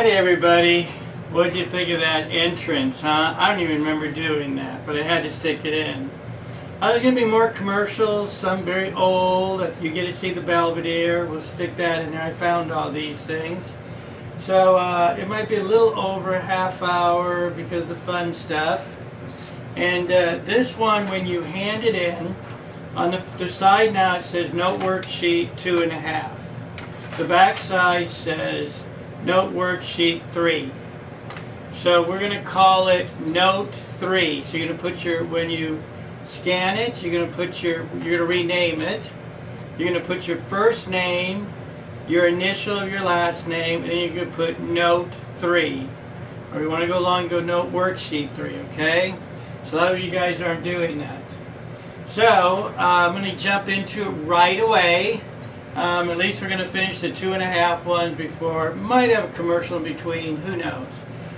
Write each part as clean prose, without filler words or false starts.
Howdy everybody. What'd you think of that entrance, huh? I don't even remember doing that, but I had to stick it in. There's going to be more commercials, some very old. You get to see the Belvedere. We'll stick that in there. I found all these things. So it might be a little over a half hour because of the fun stuff. And this one, when you hand it in, on the side now it says Note Worksheet 2.5. The back side says Note Worksheet 3. So we're going to call it Note 3. So you're going to put your, when you scan it, you're going to put your, you're going to rename it. You're going to put your first name, your initial of your last name, and then you're going to put Note 3. Or you want to go along, go Note Worksheet 3, okay? So a lot of you guys aren't doing that. So I'm going to jump into it right away. At least we're going to finish the 2.5 ones before. Might have a commercial in between, who knows.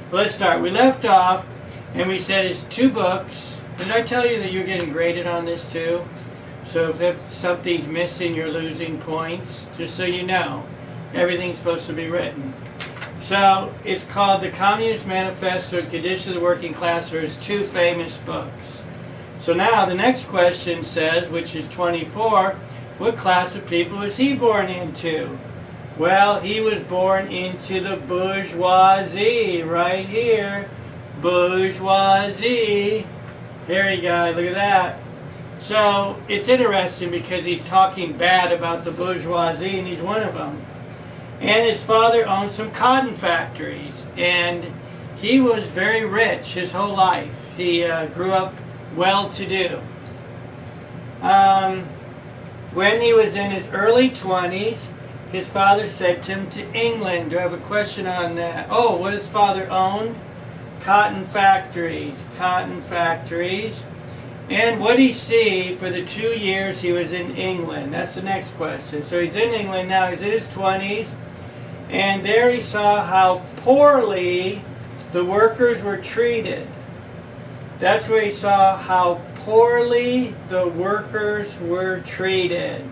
But let's start. We left off and we said it's 2 books. Did I tell you that you're getting graded on this too? So if something's missing, you're losing points. Just so you know, everything's supposed to be written. So it's called The Communist Manifesto and Conditions of the Working Class. There's 2 famous books. So now the next question says, which is 24, what class of people was he born into? Well, he was born into the bourgeoisie, right here. Bourgeoisie. Here you go, look at that. So it's interesting because he's talking bad about the bourgeoisie and he's one of them. And his father owned some cotton factories and he was very rich his whole life. He grew up well-to-do. When he was in his early 20s, his father sent him to England. Do I have a question on that? Oh, what his father owned? Cotton factories. Cotton factories. And what did he see for the 2 years he was in England? That's the next question. So he's in England now. He's in his 20s. And there he saw how poorly the workers were treated. That's where he saw how poorly the workers were treated.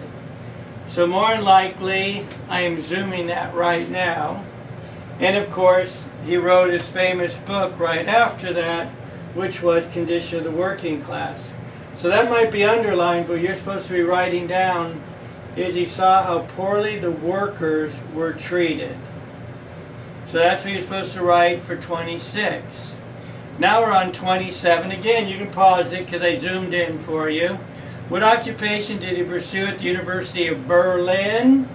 So more than likely, I am zooming that right now. And of course, he wrote his famous book right after that, which was Condition of the Working Class. So that might be underlined, but you're supposed to be writing down is he saw how poorly the workers were treated. So that's what you're supposed to write for 26. Now we're on 27. Again, you can pause it because I zoomed in for you. What occupation did he pursue at the University of Berlin?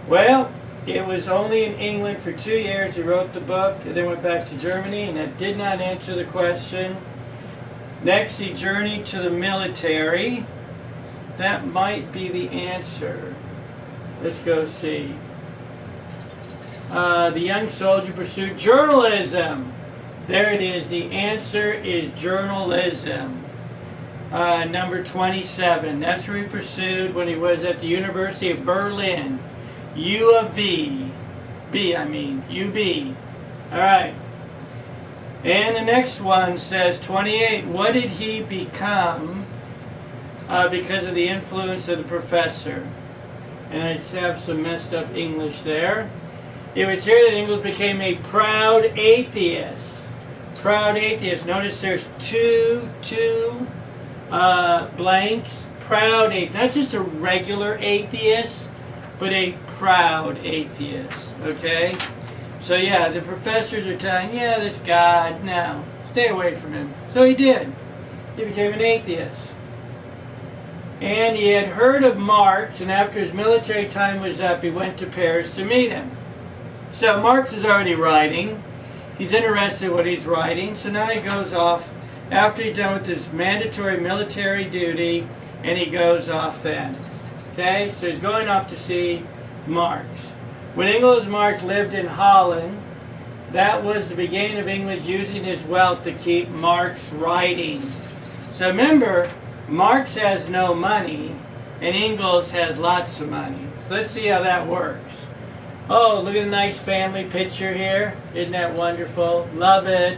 Well, it was only in England for 2 years. He wrote the book and then went back to Germany, and that did not answer the question. Next, he journeyed to the military. That might be the answer. Let's go see. The young soldier pursued journalism. There it is. The answer is journalism. Number 27. That's where he pursued when he was at the University of Berlin. U of V. UB. Alright. And the next one says 28. What did he become because of the influence of the professor? And I have some messed up English there. It was here that Engels became a proud atheist. Proud atheist. Notice there's two blanks. Proud atheist. Not just a regular atheist, but a proud atheist. Okay? So yeah, the professors are telling, yeah, this God, no, stay away from him. So he did. He became an atheist. And he had heard of Marx, and after his military time was up, he went to Paris to meet him. So Marx is already writing. He's interested in what he's writing, so now he goes off after he's done with his mandatory military duty, and he goes off then. Okay, so he's going off to see Marx. When Engels and Marx lived in Holland, that was the beginning of England using his wealth to keep Marx writing. So remember, Marx has no money, and Engels has lots of money. So let's see how that works. Oh, look at the nice family picture here. Isn't that wonderful? Love it.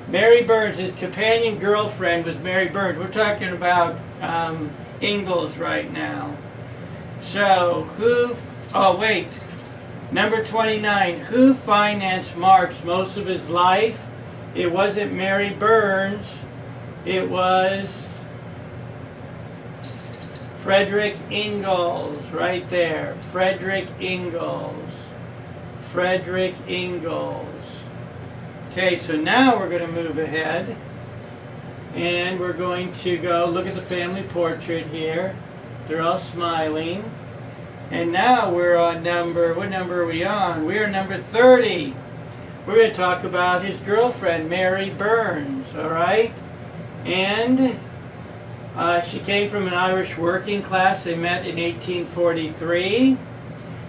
Mary Burns, his companion girlfriend was Mary Burns. We're talking about Engels right now. So, oh wait. Number 29, who financed Marx most of his life? It wasn't Mary Burns. It was Frederick Engels, right there. Frederick Engels. Frederick Engels. Okay, so now we're going to move ahead. And we're going to go look at the family portrait here. They're all smiling. And now we're on what number are we on? We're number 30. We're going to talk about his girlfriend, Mary Burns, all right? And she came from an Irish working class. They met in 1843.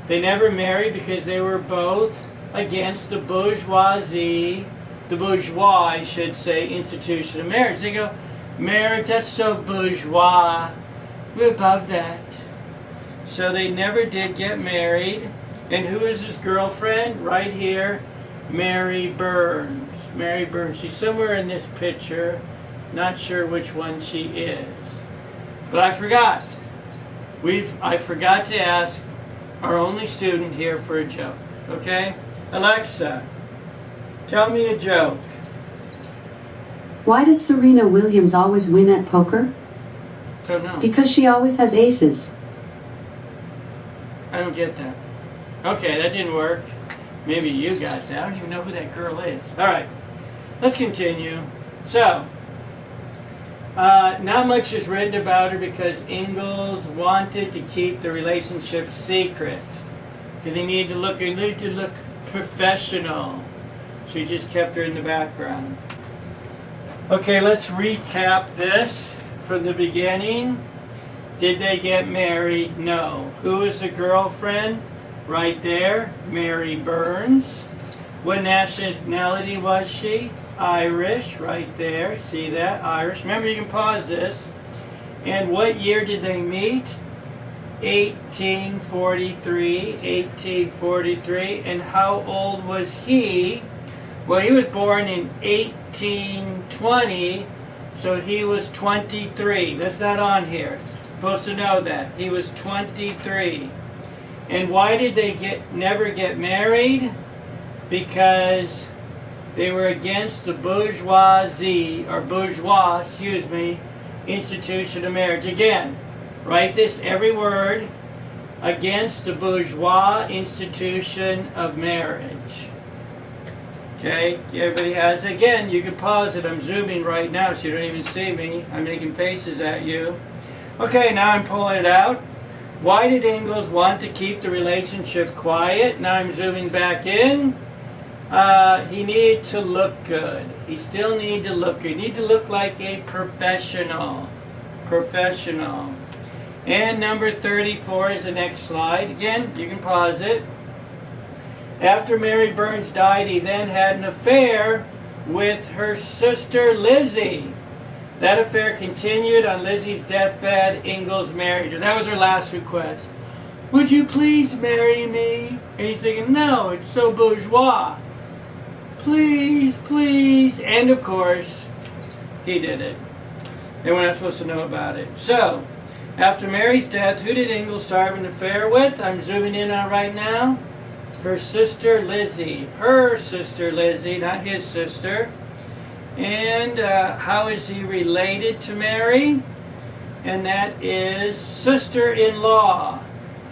They never married because they were both against the bourgeoisie, the bourgeois, I should say, institution of marriage. They go, marriage, that's so bourgeois. We're above that. So they never did get married. And who is his girlfriend? Right here, Mary Burns. Mary Burns. She's somewhere in this picture. Not sure which one she is. But I forgot. I forgot to ask our only student here for a joke. Okay? Alexa, tell me a joke. Why does Serena Williams always win at poker? Don't know. Because she always has aces. I don't get that. Okay, that didn't work. Maybe you got that. I don't even know who that girl is. All right, let's continue. So, not much is written about her because Engels wanted to keep the relationship secret because he needed to look professional. So he just kept her in the background. Okay, let's recap this from the beginning. Did they get married? No. Who is the girlfriend? Right there, Mary Burns. What nationality was she? Irish, right there. See that? Irish. Remember, you can pause this. And what year did they meet? 1843. 1843. And how old was he? Well, he was born in 1820, so he was 23. That's not on here. Supposed to know that. He was 23. And why did they never get married? Because they were against the bourgeoisie, or bourgeois, institution of marriage. Again, write this, every word, against the bourgeois institution of marriage. Okay, everybody has it. Again, you can pause it. I'm zooming right now so you don't even see me. I'm making faces at you. Okay, now I'm pulling it out. Why did Engels want to keep the relationship quiet? Now I'm zooming back in. He needed to look good. He still needed to look good. He needed to look like a professional. Professional. And number 34 is the next slide. Again, you can pause it. After Mary Burns died, he then had an affair with her sister Lizzie. That affair continued on Lizzie's deathbed. Engels married her. That was her last request. Would you please marry me? And he's thinking, no, it's so bourgeois. Please, please. And of course, he did it. They were not supposed to know about it. So, after Mary's death, who did Engels start an affair with? I'm zooming in on right now. Her sister Lizzie. Her sister Lizzie, not his sister. And how is he related to Mary? And that is sister-in-law.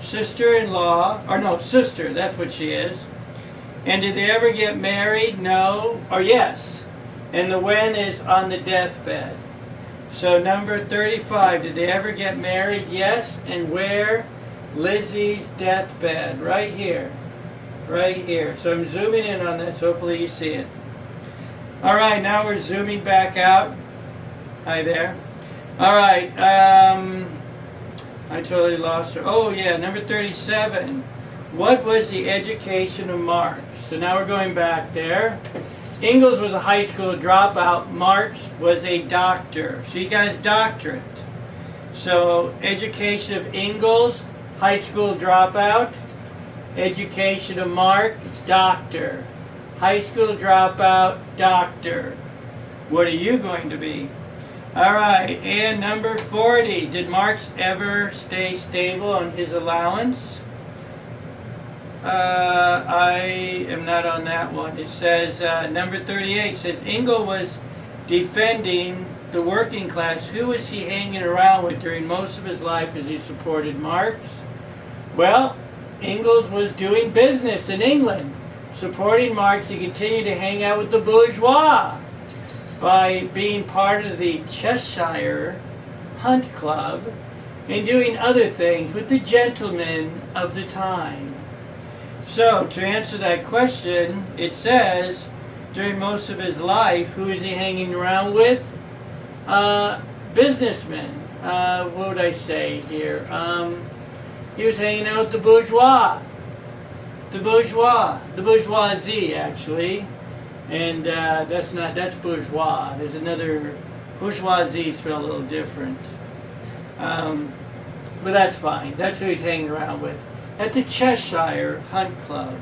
Sister-in-law, or no, sister, that's what she is. And did they ever get married? No, or yes. And the when is on the deathbed. So number 35, did they ever get married? Yes. And where? Lizzie's deathbed, right here. Right here. So I'm zooming in on that, so hopefully you see it. All right, now we're zooming back out. Hi there. All right, I totally lost her. Oh yeah, number 37. What was the education of Marx? So now we're going back there. Engels was a high school dropout. Marx was a doctor. So you guys, doctorate. So education of Engels, high school dropout. Education of Marx, doctor. High school dropout, doctor. What are you going to be? All right, and number 40. Did Marx ever stay stable on his allowance? I am not on that one. It says, number 38 says, Engels was defending the working class. Who was he hanging around with during most of his life as he supported Marx? Well, Engels was doing business in England. Supporting Marx, he continued to hang out with the bourgeois by being part of the Cheshire Hunt Club and doing other things with the gentlemen of the time. So, to answer that question, it says, during most of his life, who is he hanging around with? Businessmen. What would I say here? He was hanging out with the bourgeois. The bourgeoisie, actually. And that's bourgeois. There's another, bourgeoisie spelled a little different. But that's fine. That's who he's hanging around with. At the Cheshire Hunt Club.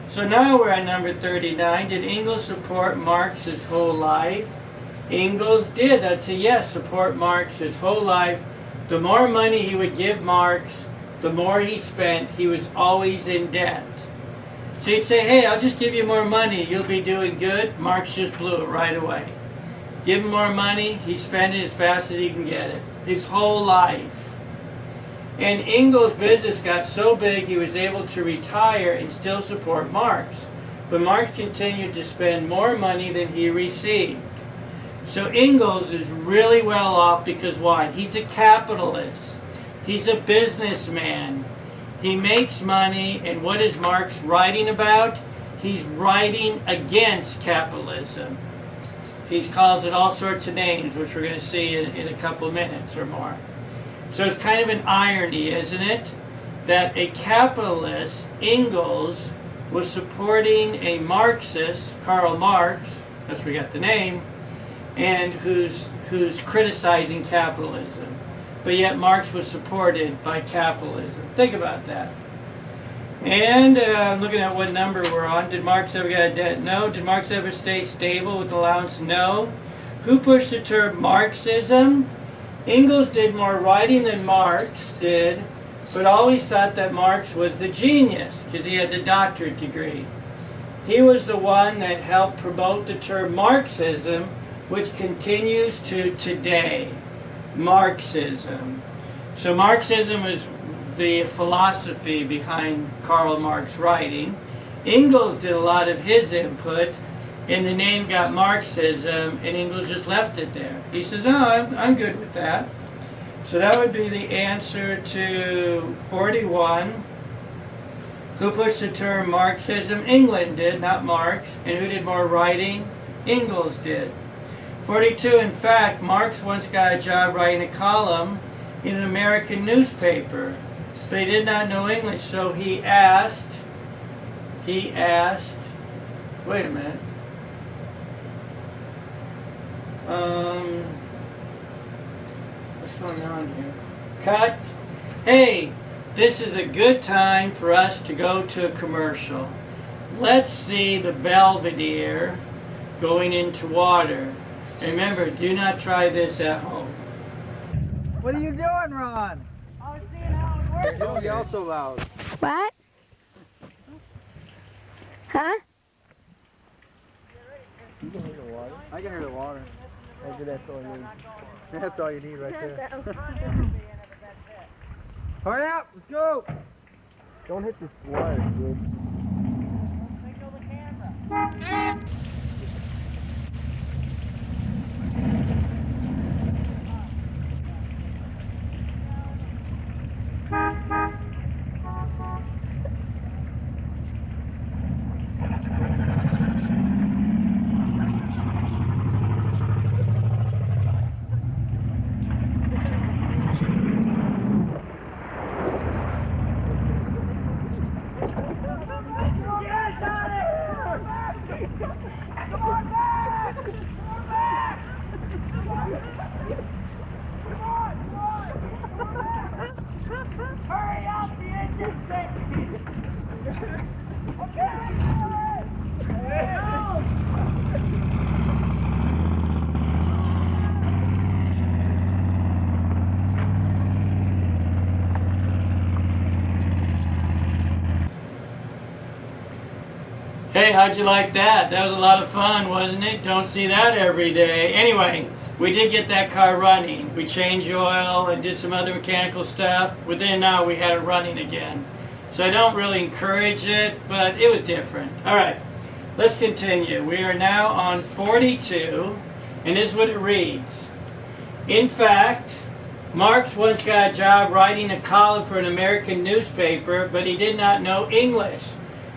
So now we're at number 39. Did Engels support Marx his whole life? Engels did. That's a yes. Support Marx his whole life. The more money he would give Marx, the more he spent. He was always in debt. So he'd say, hey, I'll just give you more money. You'll be doing good. Marx just blew it right away. Give him more money. He spent it as fast as he can get it. His whole life. And Engels' business got so big he was able to retire and still support Marx. But Marx continued to spend more money than he received. So Engels is really well off because why? He's a capitalist. He's a businessman. He makes money, and what is Marx writing about? He's writing against capitalism. He calls it all sorts of names, which we're going to see in a couple of minutes or more. So it's kind of an irony, isn't it? That a capitalist, Engels, was supporting a Marxist, Karl Marx, that's where we got the name, and who's criticizing capitalism. But yet Marx was supported by capitalism. Think about that. And looking at what number we're on. Did Marx ever get a debt? No. Did Marx ever stay stable with allowance? No. Who pushed the term Marxism? Engels did more writing than Marx did, but always thought that Marx was the genius because he had the doctorate degree. He was the one that helped promote the term Marxism, which continues to today. Marxism. So Marxism is the philosophy behind Karl Marx writing. Engels did a lot of his input, and the name got Marxism, and Engels just left it there. He says, no, I'm good with that. So that would be the answer to 41. Who pushed the term Marxism? England did, not Marx. And who did more writing? Engels did. 42, in fact, Marx once got a job writing a column in an American newspaper, but he did not know English, so he asked, wait a minute, what's going on here? Cut. Hey, this is a good time for us to go to a commercial. Let's see the Belvedere going into water. Remember, do not try this at home. What are you doing, Ron? I was seeing how it works. Don't yell so loud. What? Huh? You can hear the water. I can hear the water. Maybe that's all you need. That's all you need right there. Hurry up, let's go. Don't hit this wire, dude. Signal the camera. Hurry up, the engine's fixing. Okay, Okay, how'd you like that? That was a lot of fun, wasn't it? Don't see that every day. Anyway, we did get that car running. We changed oil and did some other mechanical stuff. Within an hour, we had it running again. So I don't really encourage it, but it was different. All right, let's continue. We are now on 42, and this is what it reads. In fact, Marx once got a job writing a column for an American newspaper, but he did not know English.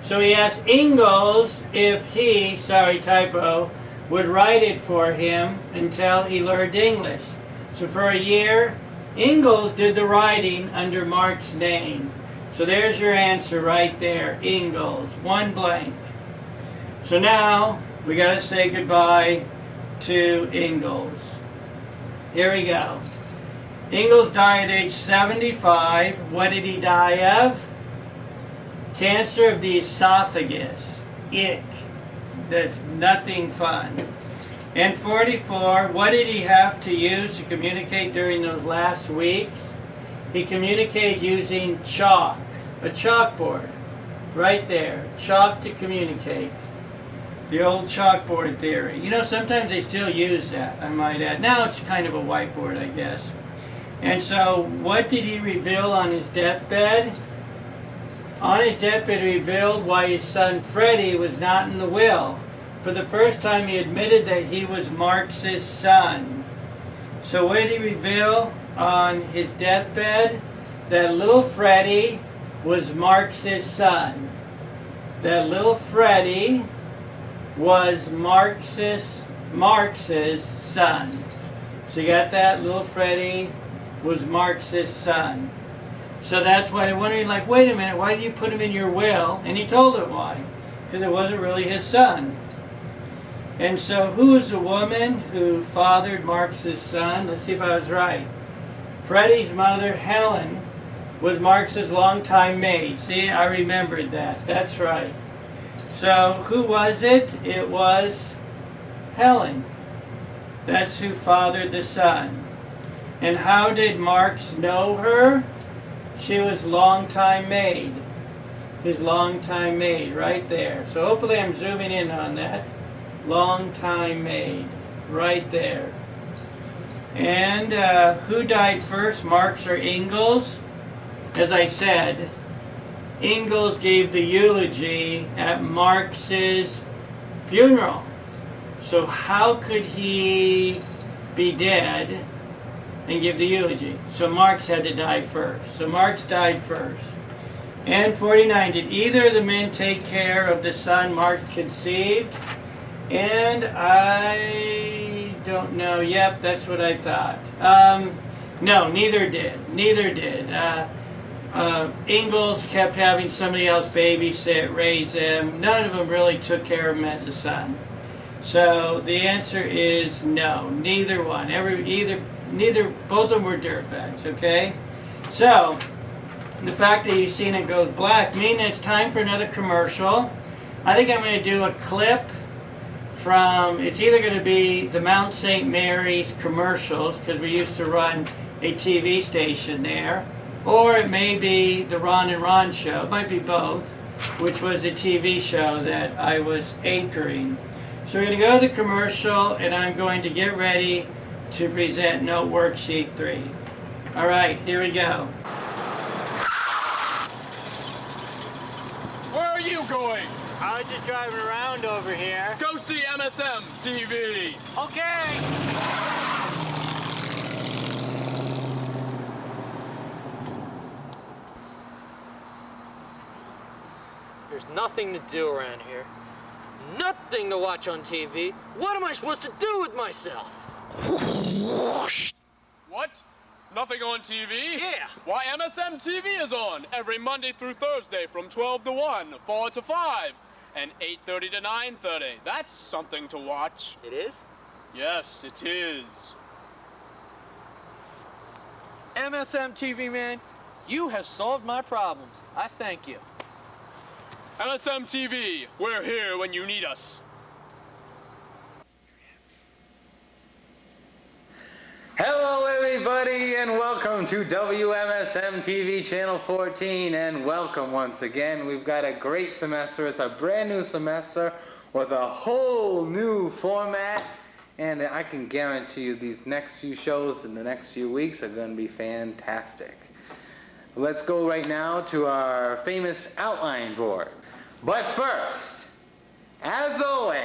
So he asked Engels if he, sorry typo, would write it for him until he learned English. So for a year, Engels did the writing under Marx's name. So there's your answer right there, Engels, one blank. So now we got to say goodbye to Engels. Here we go. Engels died at age 75. What did he die of? Cancer of the esophagus. Ick. That's nothing fun. And 44, what did he have to use to communicate during those last weeks? He communicated using chalk, a chalkboard. Right there. Chalk to communicate. The old chalkboard theory. You know, sometimes they still use that, I might add. Now it's kind of a whiteboard, I guess. And so, what did he reveal on his deathbed? On his deathbed, he revealed why his son Freddie was not in the will. For the first time, he admitted that he was Marx's son. So what did he reveal on his deathbed? That little Freddie was Marx's son. That little Freddie was Marx's son. So you got that? Little Freddie was Marx's son. So that's why they're wondering, like, wait a minute, why did you put him in your will? And he told it why. Because it wasn't really his son. And so who was the woman who fathered Marx's son? Let's see if I was right. Freddie's mother, Helen, was Marx's longtime maid. See, I remembered that. That's right. So who was it? It was Helen. That's who fathered the son. And how did Marx know her? She was longtime maid. His longtime maid, right there. So hopefully I'm zooming in on that. Longtime maid, right there. And who died first, Marx or Engels? As I said, Engels gave the eulogy at Marx's funeral. So how could he be dead and give the eulogy? So Marx had to die first. So Marx died first. And 49, did either of the men take care of the son Marx conceived? And I don't know. Yep, that's what I thought. No, neither did. Neither did. Engels kept having somebody else babysit, raise him. None of them really took care of him as a son. So the answer is no, neither one. Both of them were dirtbags, okay? So, the fact that you've seen it goes black means it's time for another commercial. I think I'm going to do a clip from, it's either going to be the Mount St. Mary's commercials, because we used to run a TV station there, or it may be the Ron and Ron show. It might be both, which was a TV show that I was anchoring. So we're going to go to the commercial, and I'm going to get ready to present Note Worksheet 3. All right, here we go. Where are you going? I was just driving around over here. Go see MSM TV. Okay. There's nothing to do around here. Nothing to watch on TV. What am I supposed to do with myself? What? Nothing on TV? Yeah. Why, MSM TV is on every Monday through Thursday from 12 to 1, 4 to 5, and 8:30 to 9:30. That's something to watch. It is? Yes, it is. MSM TV, man, you have solved my problems. I thank you. MSM TV, we're here when you need us. Hello, everybody. everybody, and welcome to WMSM TV Channel 14, and welcome once again. We've got a great semester. It's a brand new semester with a whole new format, and I can guarantee you these next few shows in the next few weeks are going to be fantastic. Let's go right now to our famous outline board. But first, as always,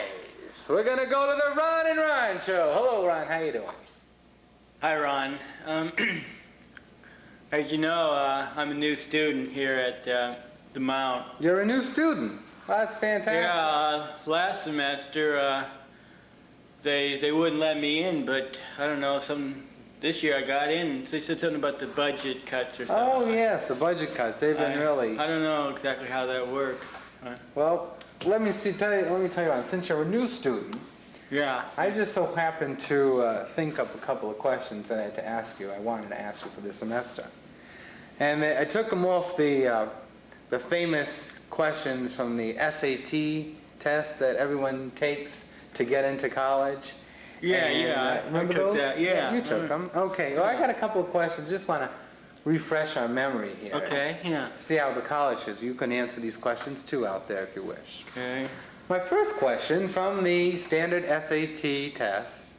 we're going to go to the Ron and Ron Show. Hello, Ron. How you doing? Hi, Ron. As you know, I'm a new student here at the Mount. You're a new student. Well, that's fantastic. Yeah, last semester they wouldn't let me in, but I don't know, this year I got in. They said something about the budget cuts or something. Oh, yes, the budget cuts. They've been really... I don't know exactly how that works. Well, let me tell you, Ron, since you're a new student, Yeah. I just so happened to think up a couple of questions that I had to ask you. I wanted to ask you for this semester. And I took them off the famous questions from the SAT test that everyone takes to get into college. Yeah. Remember I took those? that, yeah. You took them? Okay. Well, I got a couple of questions. Just want to refresh our memory here. Okay, yeah. See how the college is. You can answer these questions too out there if you wish. Okay. My first question from the standard SAT test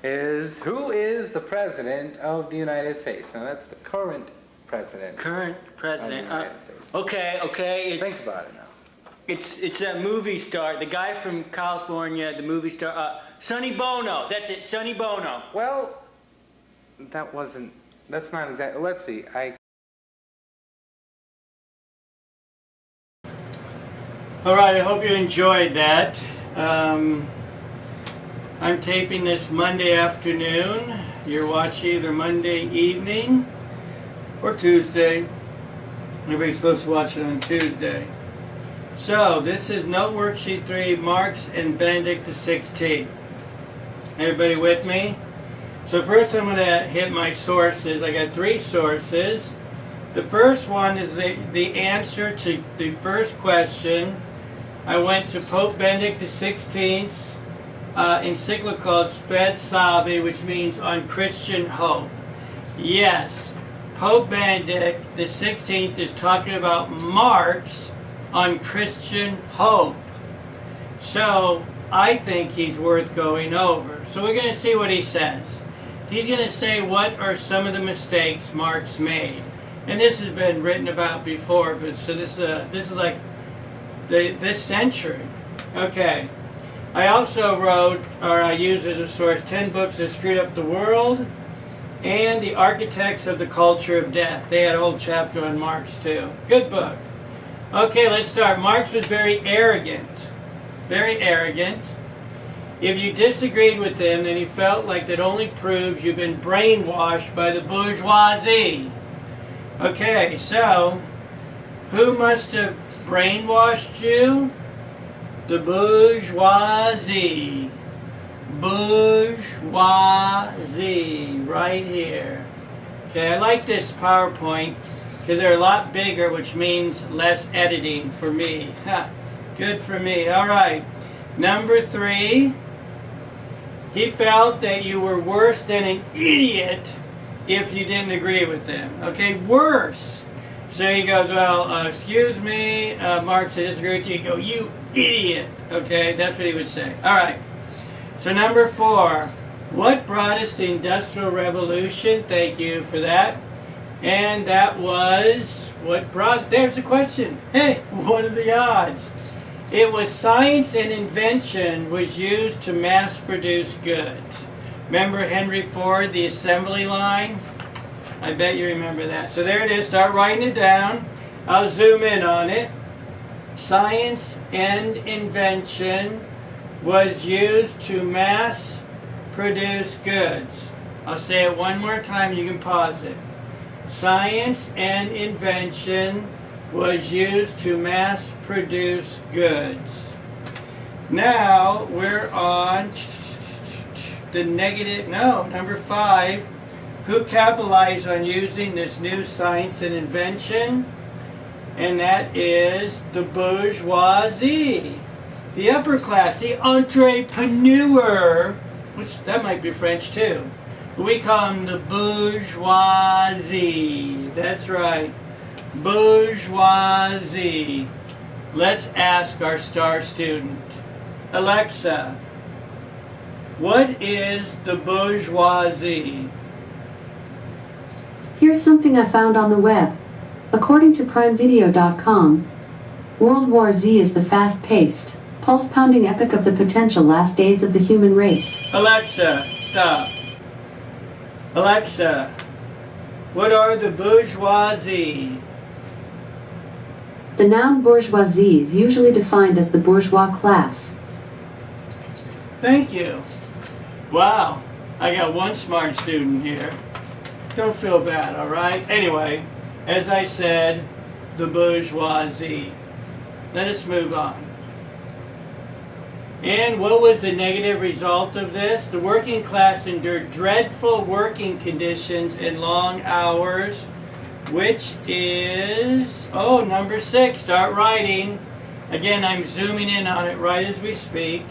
is, who is the President of the United States? Now, that's the current President. Current President. Of the United States. Okay. Think about it now. It's that movie star, the guy from California, the movie star, Sonny Bono. That's it, Sonny Bono. Well, that's not exactly, let's see. All right, I hope you enjoyed that. I'm taping this Monday afternoon. You're watching either Monday evening or Tuesday. Everybody's supposed to watch it on Tuesday. So, this is Note Worksheet 3, Marx and Benedict XVI. Everybody with me? So first I'm going to hit my sources. I got 3 sources. The first one is the answer to the first question. I went to Pope Benedict XVI's encyclical Spes Salvi, which means on Christian hope. Yes, Pope Benedict XVI is talking about Marx on Christian hope. So I think he's worth going over. So we're going to see what he says. He's going to say what are some of the mistakes Marx made. And this has been written about before, but so this is like this century. Okay. I also wrote, or I used as a source, 10 books that screwed up the world and The Architects of the Culture of Death. They had a whole chapter on Marx too. Good book. Okay, let's start. Marx was very arrogant. Very arrogant. If you disagreed with him, then he felt like that only proves you've been brainwashed by the bourgeoisie. Okay, so who must have brainwashed you? The bourgeoisie. Bourgeoisie, right here. Okay, I like this PowerPoint because they're a lot bigger, which means less editing for me. Ha, good for me. All right. Number 3, he felt that you were worse than an idiot if you didn't agree with them. Okay, worse. So he goes, well, excuse me, Marx, I disagree with you. You go, you idiot. Okay, that's what he would say. All right. So number 4, what brought us the Industrial Revolution? Thank you for that. And that was, what brought, there's the question. Hey, what are the odds? It was science and invention was used to mass produce goods. Remember Henry Ford, the assembly line? I bet you remember that. So there it is. Start writing it down. I'll zoom in on it. Science and invention was used to mass produce goods. I'll say it one more time. You can pause it. Science and invention was used to mass produce goods. Now we're on the number 5. Who capitalized on using this new science and invention? And that is the bourgeoisie, the upper class, the entrepreneur, which that might be French too. We call them the bourgeoisie. That's right. Bourgeoisie. Let's ask our star student. Alexa, what is the bourgeoisie? Here's something I found on the web. According to primevideo.com, World War Z is the fast-paced, pulse-pounding epic of the potential last days of the human race. Alexa, stop. Alexa, what are the bourgeoisie? The noun bourgeoisie is usually defined as the bourgeois class. Thank you. Wow, I got one smart student here. Don't feel bad, all right? Anyway, as I said, the bourgeoisie. Let us move on. And what was the negative result of this? The working class endured dreadful working conditions and long hours, which is, number 6, start writing. Again, I'm zooming in on it right as we speak.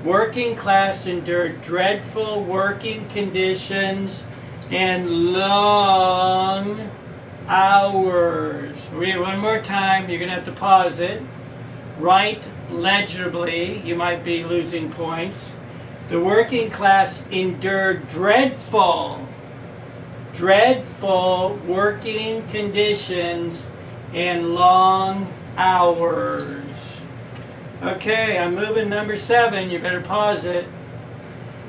Working class endured dreadful working conditions and long hours. Read it one more time. You're going to have to pause it. Write legibly. You might be losing points. The working class endured dreadful working conditions and long hours. Okay, I'm moving number 7. You better pause it.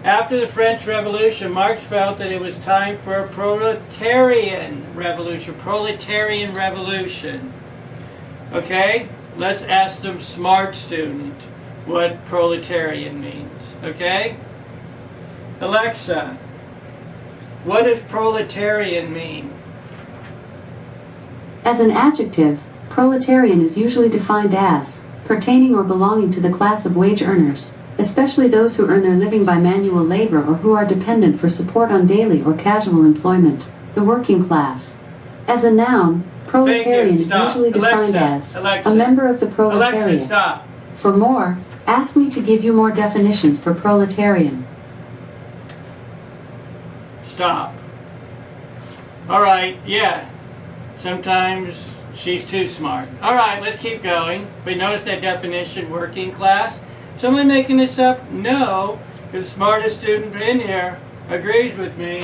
After the French Revolution, Marx felt that it was time for a proletarian revolution. Proletarian revolution. Okay, let's ask the smart student what proletarian means. Okay? Alexa, what does proletarian mean? As an adjective, proletarian is usually defined as pertaining or belonging to the class of wage earners, especially those who earn their living by manual labor or who are dependent for support on daily or casual employment, the working class. As a noun, proletarian is usually defined as a member of the proletariat. Alexa, stop. For more, ask me to give you more definitions for proletarian. Stop. All right, yeah. Sometimes she's too smart. All right, let's keep going. But notice that definition, working class. Someone making this up? No, because the smartest student in here agrees with me.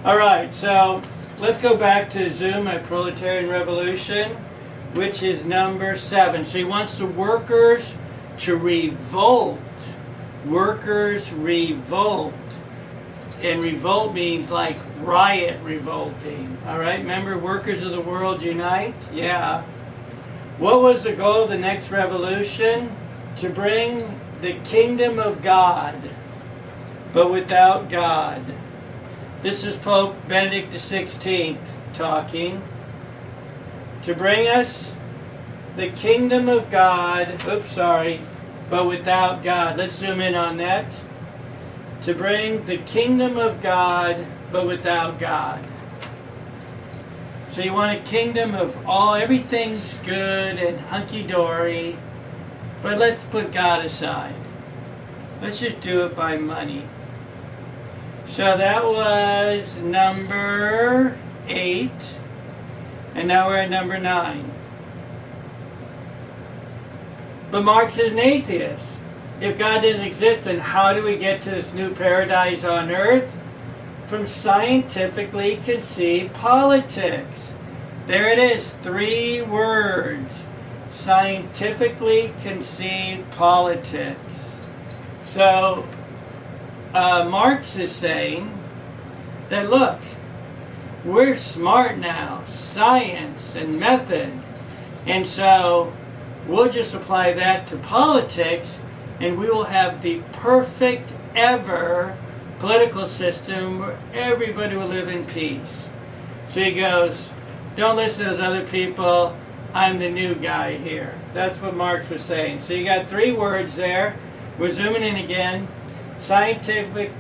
All right, so let's go back to Zoom at Proletarian Revolution, which is number 7. So he wants the workers to revolt. Workers revolt. And revolt means like riot revolting. All right, remember workers of the world unite? Yeah. What was the goal of the next revolution? To bring the kingdom of God, but without God. This is Pope Benedict XVI talking. To bring us the kingdom of God, but without God. Let's zoom in on that. To bring the kingdom of God, but without God. So you want a kingdom of everything's good and hunky-dory, but let's put God aside. Let's just do it by money. So that was number 8, and now we're at number 9. But Marx is an atheist. If God didn't exist, then how do we get to this new paradise on earth? From scientifically conceived politics. There it is, 3 words. Scientifically conceived politics. So, Marx is saying that, look, we're smart now, science and method, and so we'll just apply that to politics, and we will have the perfect ever political system where everybody will live in peace. So he goes, don't listen to those other people, I'm the new guy here. That's what Marx was saying. So you got 3 words there. We're zooming in again. Scientifically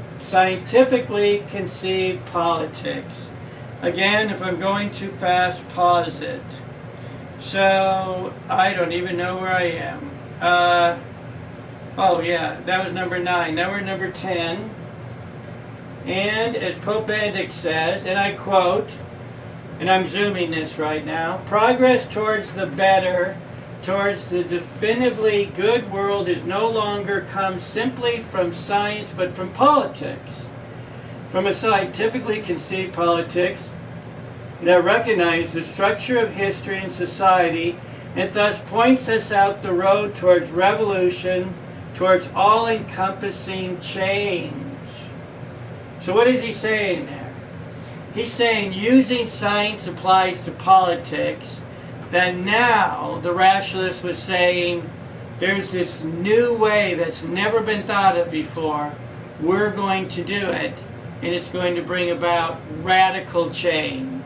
conceived politics. Again, if I'm going too fast, pause it. So, I don't even know where I am. Oh yeah, that was number 9. Now we're number 10. And as Pope Benedict says, and I quote, and I'm zooming this right now, progress towards the better, towards the definitively good world is no longer comes simply from science but from politics. From a scientifically conceived politics that recognizes the structure of history and society and thus points us out the road towards revolution, towards all-encompassing change. So what is he saying there? He's saying using science applies to politics, that now the rationalist was saying there's this new way that's never been thought of before. We're going to do it, and it's going to bring about radical change.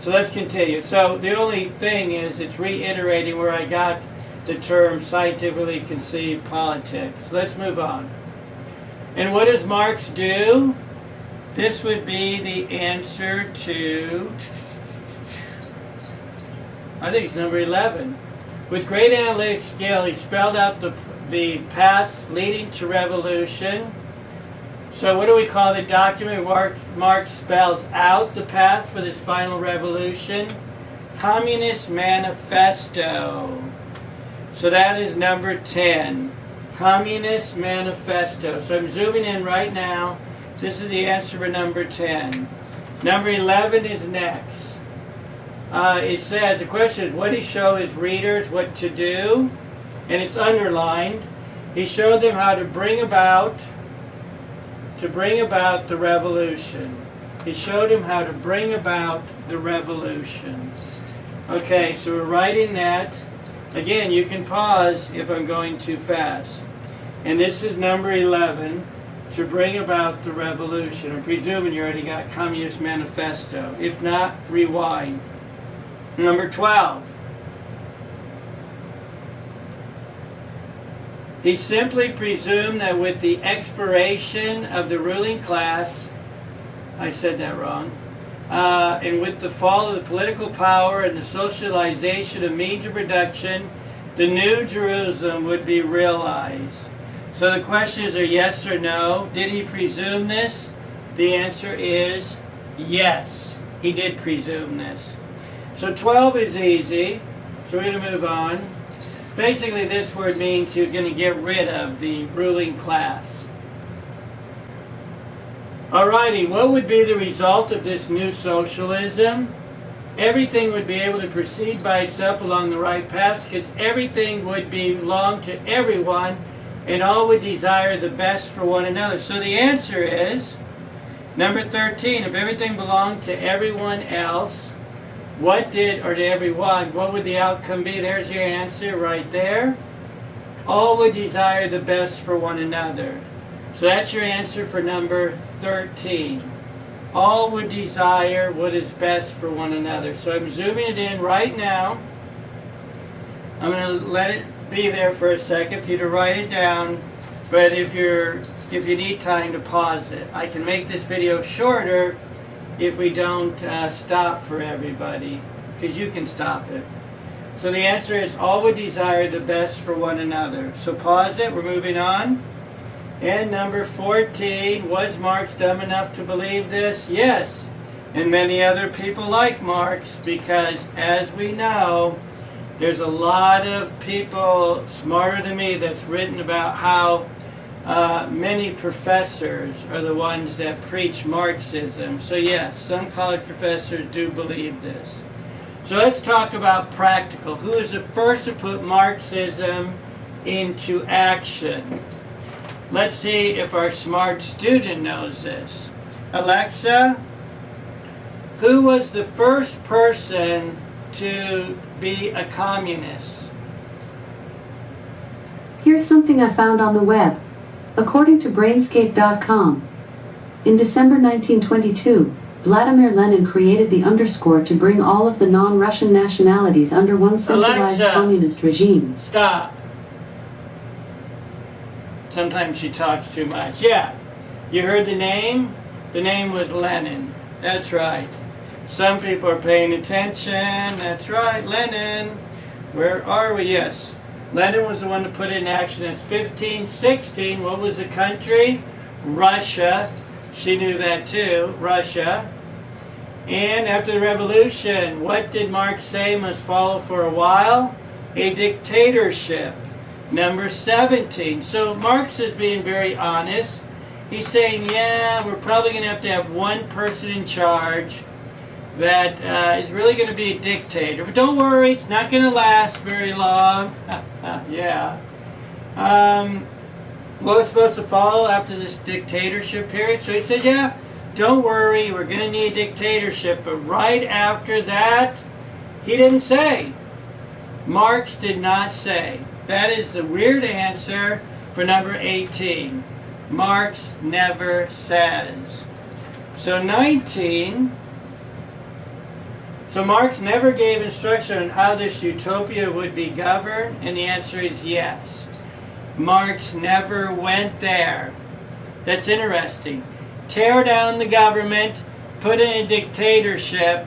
So let's continue. So the only thing is it's reiterating where I got the term scientifically conceived politics. Let's move on. And what does Marx do? This would be the answer to, I think it's number 11. With great analytic skill, he spelled out the paths leading to revolution. So what do we call the document where Marx spells out the path for this final revolution? Communist Manifesto. So that is number 10. Communist Manifesto. So I'm zooming in right now. This is the answer for number 10. Number 11 is next. It says, the question is, what did he show his readers what to do? And it's underlined. He showed them how to bring about the revolution. He showed them how to bring about the revolution. Okay, so we're writing that. Again, you can pause if I'm going too fast. And this is number 11, to bring about the revolution. I'm presuming you already got Communist Manifesto. If not, rewind. Number 12. He simply presumed that with the expiration of the ruling class, I said that wrong, and with the fall of the political power and the socialization of means of production, the new Jerusalem would be realized. So the questions are yes or no. Did he presume this? The answer is yes. He did presume this. So 12 is easy. So we're going to move on. Basically, this word means he was going to get rid of the ruling class. Alrighty, what would be the result of this new socialism? Everything would be able to proceed by itself along the right path because everything would belong to everyone and all would desire the best for one another. So the answer is number 13. If everything belonged to everyone else, or to everyone, what would the outcome be? There's your answer right there. All would desire the best for one another. So that's your answer for number 13. All would desire what is best for one another. So I'm zooming it in right now. I'm going to let it be there for a second for you to write it down. But if you need time to pause it, I can make this video shorter if we don't stop for everybody, because you can stop it. So the answer is all would desire the best for one another. So pause it, we're moving on. And number 14, was Marx dumb enough to believe this? Yes. And many other people like Marx, because as we know, there's a lot of people smarter than me that's written about how many professors are the ones that preach Marxism. So yes, some college professors do believe this. So let's talk about practical. Who is the first to put Marxism into action? Let's see if our smart student knows this. Alexa, who was the first person to be a communist? Here's something I found on the web. According to Brainscape.com, in December 1922, Vladimir Lenin created the underscore to bring all of the non-Russian nationalities under one centralized Alexa, communist regime. Stop. Sometimes she talks too much. Yeah, you heard the name? The name was Lenin. That's right. Some people are paying attention. That's right, Lenin. Where are we? Yes. Lenin was the one to put it in action. It's 1516. What was the country? Russia. She knew that too, Russia. And after the revolution, what did Marx say must follow for a while? A dictatorship. Number 17. So Marx is being very honest. He's saying, yeah, we're probably going to have one person in charge that is really going to be a dictator. But don't worry, it's not going to last very long. Yeah. What was supposed to follow after this dictatorship period? So he said, yeah, don't worry, we're going to need a dictatorship. But right after that, he didn't say. Marx did not say. That is the weird answer for number 18. Marx never says. So 19. So Marx never gave instruction on how this utopia would be governed, and the answer is yes. Marx never went there. That's interesting. Tear down the government, put in a dictatorship,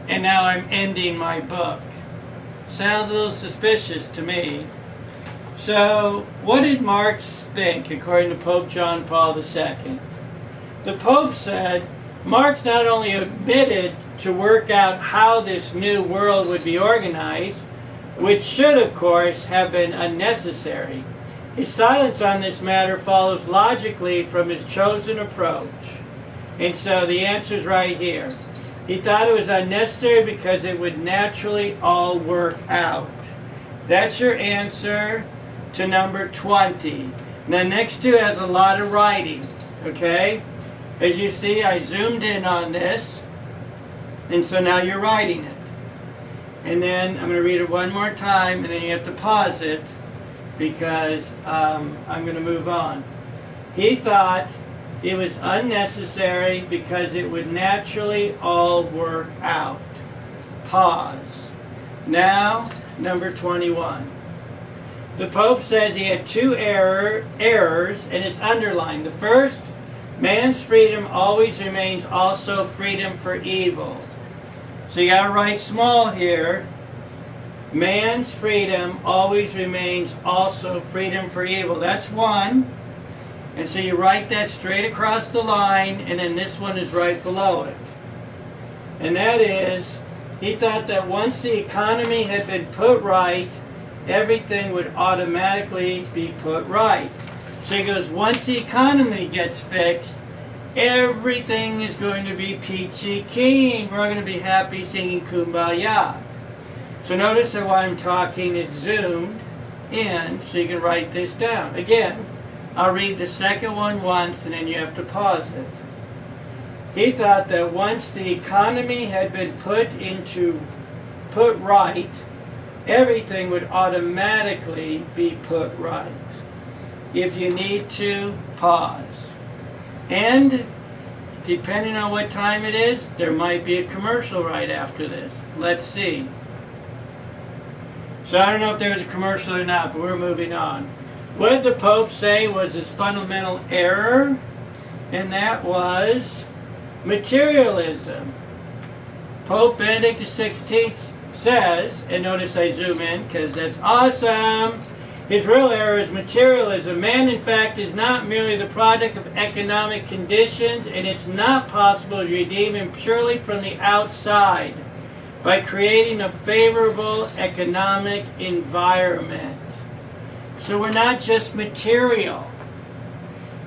and now I'm ending my book. Sounds a little suspicious to me. So, what did Marx think, according to Pope John Paul II? The Pope said, Marx not only admitted to work out how this new world would be organized, which should, of course, have been unnecessary. His silence on this matter follows logically from his chosen approach. And so the answer is right here. He thought it was unnecessary because it would naturally all work out. That's your answer to number 20. Now next two has a lot of writing, okay? As you see, I zoomed in on this, and so now you're writing it. And then I'm going to read it one more time, and then you have to pause it because I'm going to move on. He thought it was unnecessary because it would naturally all work out. Pause. Now, number 21. The Pope says he had two errors, and it's underlined. The first, man's freedom always remains also freedom for evil. So you got to write small here. Man's freedom always remains also freedom for evil. That's one. And so you write that straight across the line, and then this one is right below it. And that is, he thought that once the economy had been put right, everything would automatically be put right. So he goes, once the economy gets fixed, everything is going to be peachy keen. We're all going to be happy singing Kumbaya. So notice that while I'm talking, it's zoomed in, so you can write this down. Again, I'll read the second one once, and then you have to pause it. He thought that once the economy had been put right, everything would automatically be put right. If you need to, pause. And depending on what time it is, there might be a commercial right after this. Let's see. So I don't know if there was a commercial or not, but we're moving on. What did the Pope say was his fundamental error? And that was materialism. Pope Benedict XVI says, and notice I zoom in because that's awesome, his real error is materialism. Man, in fact, is not merely the product of economic conditions, and it's not possible to redeem him purely from the outside by creating a favorable economic environment. So we're not just material.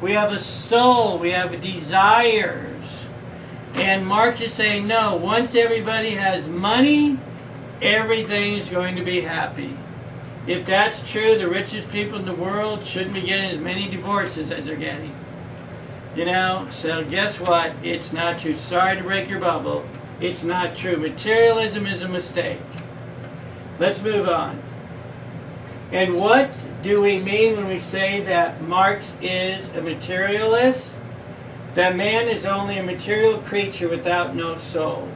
We have a soul, we have desires. And Marx is saying, no, once everybody has money, everything is going to be happy. If that's true, the richest people in the world shouldn't be getting as many divorces as they're getting. You know, so guess what? It's not true. Sorry to break your bubble. It's not true. Materialism is a mistake. Let's move on. And what do we mean when we say that Marx is a materialist? That man is only a material creature without no soul.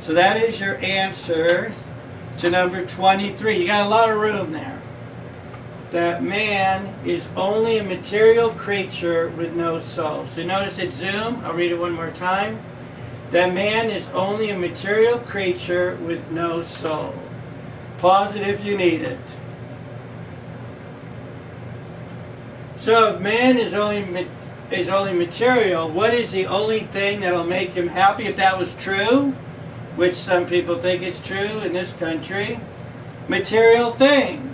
So that is your answer to number 23. You got a lot of room there. That man is only a material creature with no soul. So notice it zoom. I'll read it one more time. That man is only a material creature with no soul. Pause it if you need it. So if man is only is only material, what is the only thing that'll make him happy if that was true? Which some people think is true in this country. Material things.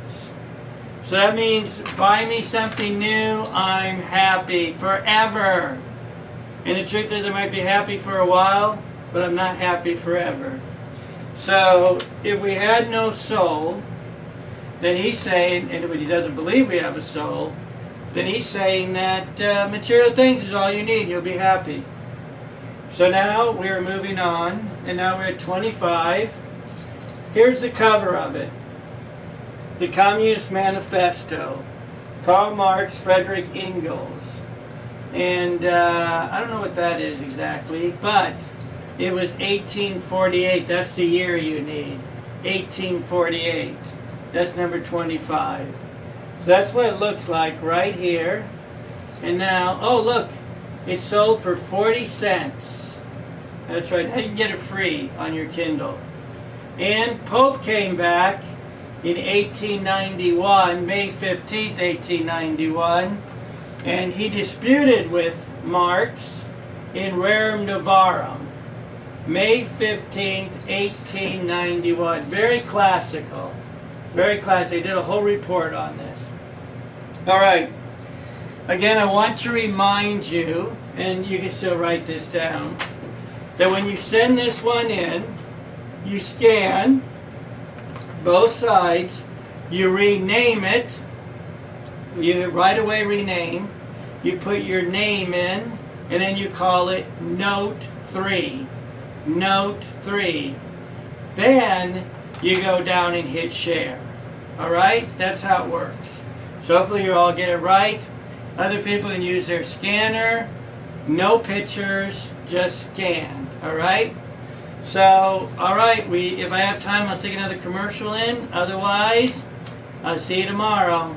So that means buy me something new, I'm happy forever. And the truth is I might be happy for a while, but I'm not happy forever. So if we had no soul, then he's saying, and if he doesn't believe we have a soul, then he's saying that material things is all you need, you'll be happy. So now we're moving on, and now we're at 25. Here's the cover of it. The Communist Manifesto, Karl Marx, Frederick Engels. And I don't know what that is exactly, but it was 1848. That's the year you need. 1848. That's number 25. So that's what it looks like right here. And now, oh look, it's sold for 40 cents. That's right, you can get it free on your Kindle. And Pope came back in 1891, May 15th, 1891, and he disputed with Marx in Rerum Novarum, May 15th, 1891. Very classical. Very classic. They did a whole report on this. All right. Again, I want to remind you, and you can still write this down, that when you send this one in, you scan both sides, you rename it, you right away rename, you put your name in, and then you call it Note 3. Note 3. Then you go down and hit share. Alright? That's how it works. So hopefully you all get it right. Other people can use their scanner. No pictures, just scanned. Alright? So, alright, if I have time, I'll stick another commercial in. Otherwise, I'll see you tomorrow.